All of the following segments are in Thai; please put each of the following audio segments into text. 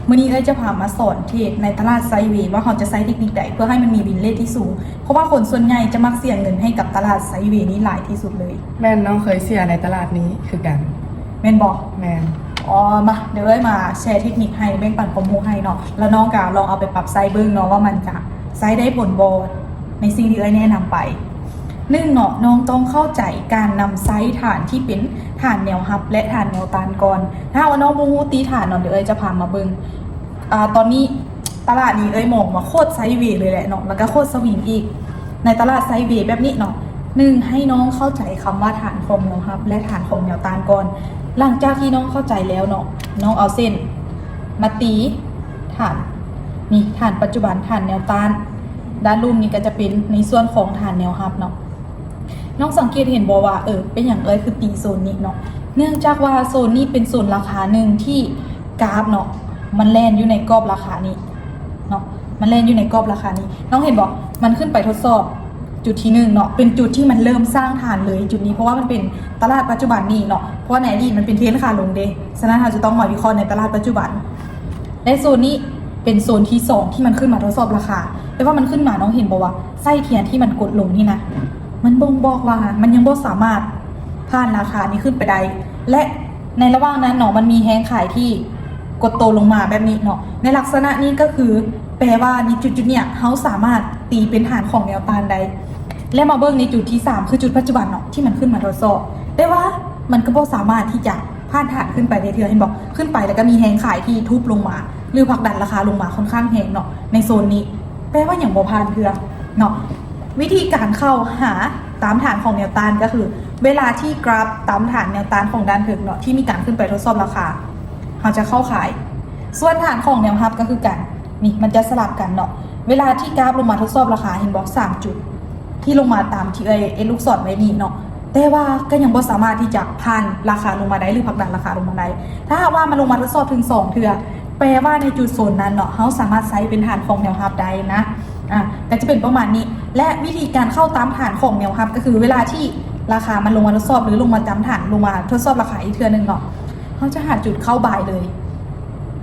มื้อนี้จะพามาสอนเทรดในตลาดไซด์เวย์ว่าเขาจะใช้เทคนิคใดเพื่อให้มันมีวินเลทที่สูงเพราะว่าคนส่วนใหญ่จะมักเสี่ยงเงินให้กับตลาดไซด์เวย์นี้หลายที่สุดเลยแม่นน้องเคยเสียในตลาดนี้คือกันแม่นบอกแม่นมาเดี๋ยวมาแชร์เทคนิคให้แบ่งปันความรู้ให้เนาะแล้วน้องก็ลองเอาไปปรับไซด์เบิ่งเนาะว่ามันจะไซด์ได้ผลบ่ในสิ่งที่แนะนำไป1เนาะน้องต้องเข้าใจการนำไซส์ฐานที่เป็นฐานแนวรับและฐานแนวต้านก่อนถ้าว่าน้องบ่ฮู้ตีฐานเนาะเดี๋ยวจะพามาเบิ่งตอนนี้ตลาดนี้มองว่าโคตรไซด์เวย์เลยแหละเนาะแล้วก็โคตรสวิงอีกในตลาดไซด์เวย์แบบนี้เนาะให้น้องเข้าใจคำว่าฐานของแนวรับและฐานของแนวต้านก่อนหลังจากที่น้องเข้าใจแล้วเนาะน้องเอาเส้นมาตีฐานนี่ฐานปัจจุบันฐานแนวต้านด้านลุ่มนี่ก็จะเป็นในส่วนของฐานแนวรับเนาะน้องสังเกตเห็นบ่ว่าเป็นอย่างคือตีโซนนี้เนาะเนื่องจากว่าโซนนี้เป็นโซนราคาหนึ่งที่กราฟเนาะมันแลนอยู่ในกรอบราคานี้เนาะมันแลนอยู่ในกรอบราคานี้น้องเห็นบ่มันขึ้นไปทดสอบจุดที่1เนาะเป็นจุดที่มันเริ่มสร้างฐานเลยจุดนี้เพราะว่ามันเป็นตลาดปัจจุบันนี้เนาะเพราะว่าในอดีตมันเป็นเทรนด์ขาลงเด้ฉะนั้นเราจะต้องมาวิเคราะห์ในตลาดปัจจุบันและโซนนี้เป็นโซนที่2ที่มันขึ้นมาทดสอบราคาแต่ว่ามันขึ้นมาน้องเห็นบ่ว่าไส้เทียนที่มันกดลงนี่นะมันบ่งบอกว่ามันยังบ่สามารถผ่านราคานี้ขึ้นไปได้และในระหว่างนั้นเนาะมันมีแฮงขายที่กดโตลงมาแบบนี้เนาะในลักษณะนี้ก็คือแปลว่าในจุดเนี่ยเขาสามารถตีเป็นฐานของแนวต้านได้และมาเบิ่งในจุดที่3คือจุดปัจจุบันเนาะที่มันขึ้นมาทดสอบแต่ว่ามันก็บ่สามารถที่จะผ่านฐานขึ้นไปได้เทื่อเห็นบอกขึ้นไปแล้วก็มีแฮงขายที่ทุบลงมาหรือผลักดันราคาลงมาค่อนข้างแฮงเนาะในโซนนี้แปลว่าอย่างบ่ผ่านเทื่อเนาะวิธีการเข้าหาตามฐานของแนวต้านก็คือเวลาที่กราฟตามฐานแนวต้านของด้านถึงเนาะที่มีการขึ้นไปทดสอบราคาเราจะเข้าขายส่วนฐานของแนวรับก็คือกันนี่มันจะสลับกันเนาะเวลาที่กราฟลงมาทดสอบราคาเห็นบอก3จุดที่ลงมาตามที่ลูกศรไว้นี่เนาะแต่ว่าก็ยังบ่สามารถที่จะผ่านราคาลงมาได้หรือผลักดันราคาลงมาได้ถ้าหากว่ามันลงมาทดสอบถึง2เทื่อแปลว่าในจุดโซนนั้นเนาะเขาสามารถใช้เป็นฐานของแนวรับได้นะก็จะเป็นประมาณนี้และวิธีการเข้าตามฐานของแนวรับก็คือเวลาที่ราคามันลงมาทดสอบหรือลงมาจำฐานลงมาทดสอบราคาอีกเทื่อนึงเนาะเขาจะหาจุดเข้าบายเลย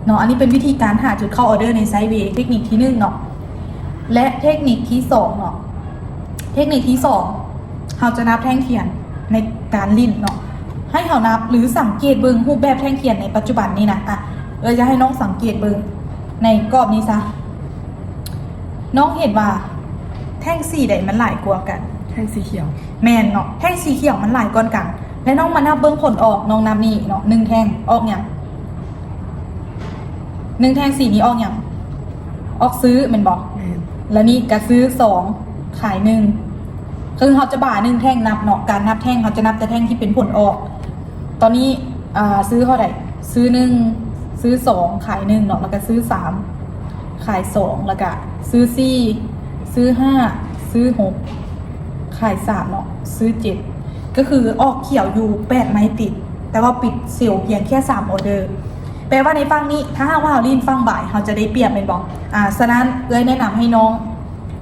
เนาะอันนี้เป็นวิธีการหาจุดเข้าออเดอร์ในไซด์เวย์เทคนิคที่1เนาะและเทคนิคที่2เนาะเทคนิคที่2เราจะนับแท่งเทียนในการลิ้นเนาะให้เขานับหรือสังเกตเบิ่งรูปแบบแท่งเทียนในปัจจุบันนี้นะเราจะให้น้องสังเกตเบิ่งในกรอบนี้ซะน้องเห็นว่าแท่งสีใดมันหลายกว่ากันแท่งสีเขียวแมนเนาะแท่งสีเขียวมันหลายกว่ากันและน้องมานับเบิ่งผลออกน้องนับนี่เนาะ1แท่งออกอย่าง1แท่งสีนี้ออกอย่างออกซื้อแม่นบ่แล้วนี่ก็ซื้อ2ขาย1คือเขาจะบ่า1แท่งนับเนาะการนับแท่งเขาจะนับแต่แท่งที่เป็นผลออกตอนนี้ซื้อเท่าไหร่ซื้อ1ซื้อ2ขาย1เนาะแล้วก็ซื้อ3ขาย2แล้วก็ซื้อ4ซื้อ5ซื้อ6ขาย3เนาะซื้อ7ก็คือออกเขียวอยู่8ไม้ติดแต่ว่าปิดเซลล์เพียงแค่3ออเดอร์แปลว่าในฝั่งนี้ถ้าว่าเราลิ้นฝั่งบ่ายเราจะได้เปรียบเป็นบอกฉะนั้นแนะนำให้น้อง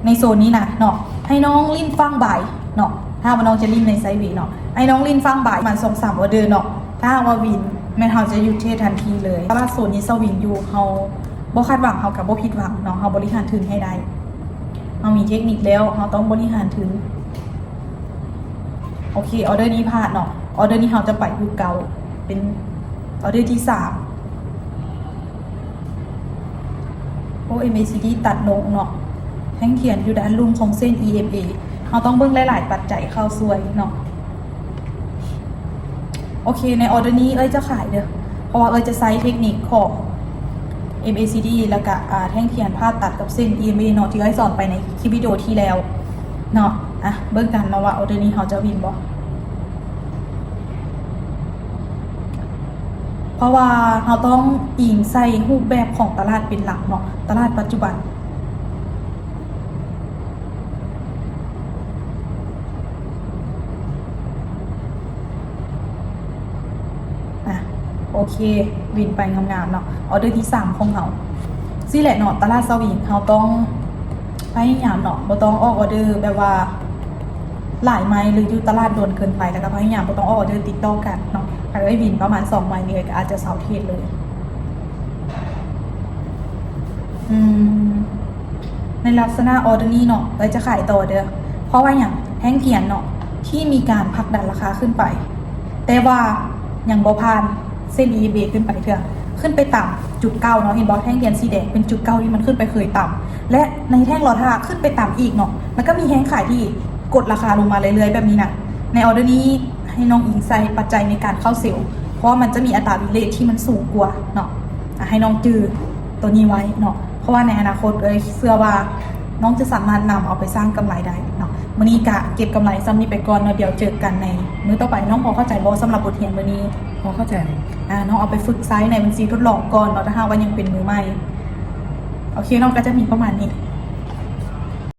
ในโซนนี้นะเนาะให้น้องลิ้นฝั่งบ่ายเนาะถ้าว่าน้องจะลิ้นในไซด์เวย์เนาะให้น้องลิ้นฝั่งบ่ายมัน2-3ออเดอร์เนาะถ้าว่าวินแม่นเราจะหยุดเทรดทันทีเลยตลาดโซนนี้สวิงอยู่เราบ่คาดหวังเรากับบ่ผิดหวังเนาะเราบริหารถึงให้ได้เรามีเทคนิคแล้วเราต้องบริหารถึงโอเคออเดอร์นี้ผ่านเนาะออเดอร์นี้เราจะไปอยู่เก่าเป็นออเดอร์ที่3MACD ตัดลงเนาะแท่งเทียนอยู่ด้านลุ่มของเส้น EMA เราต้องเบิ่งหลายๆปัจจัยเข้าช่วยเนาะโอเคในออเดอร์นี้จะขายเด้อเพราะว่าจะใช้เทคนิคของ MACD แล้วก็แท่งเทียนพาดตัดกับเส้น EMA เนาะที่สอนไปในคลิปวิดีโอที่แล้วเนาะเบิ่งกันเนาะว่าออเดอร์นี้เราจะวินบ่เพราะว่าเราต้องอิงใส่รูปแบบของตลาดเป็นหลักเนาะตลาดปัจจุบันโอเควินไปงามๆเนาะออเดอร์ที่3ของเราสิแหละเนาะตลาดสวิงเราต้องพยายามเนาะบ่ต้องออกออเดอร์แบบว่าหลายไม้หรืออยู่ตลาดโดนเกินไปแล้วก็พยายามบ่ต้องออกออเดอร์ติดต่อกันเนาะถ้าได้วินประมาณ2ไม้นี่ก็อาจจะเสาเทศเลย อืมในลักษณะออเดอร์นี้เนาะเราจะขายต่อเด้อเพราะว่าอย่างแท่งเทียนเนาะที่มีการผลักดันราคาขึ้นไป แต่ว่าอย่างบ่ผ่านเส้น EMA ขึ้นไปเถอะขึ้นไปต่ำจุดเก้าเนาะเห็นบอแท่งเทียนสีแดงเป็นจุดเก้าที่มันขึ้นไปเคยต่ำและในแท่งลอท่าขึ้นไปต่ำอีกเนาะมันก็มีแท่งขายที่กดราคาลงมาเรื่อยๆแบบนี้นะในออเดอร์นี้ให้น้องอิงใส่ปัจจัยในการเข้าเซลล์เพราะว่ามันจะมีอัตราบิลเลทที่มันสูงกว่าเนาะให้น้องจือตัวนี้ไว้เนาะเพราะว่าในอนาคตเชื่อว่าน้องจะสามารถนำเอาไปสร้างกำไรได้เนาะมื้อนี้กะเก็บกำไรซ้ำนี้ไปก่อนเนาะเดี๋ยวเจอกันในมื้อต่อไปน้องพอเข้าใจบ่สำหรับบทเรียนมื้อนี้ พอเข้าใจ น้องเอาไปฝึกไซส์ในบัญชีทดลองก่อนเนาะถ้าหากว่ายังเป็นมือใหม่โอเคน้องก็จะมีประมาณนี้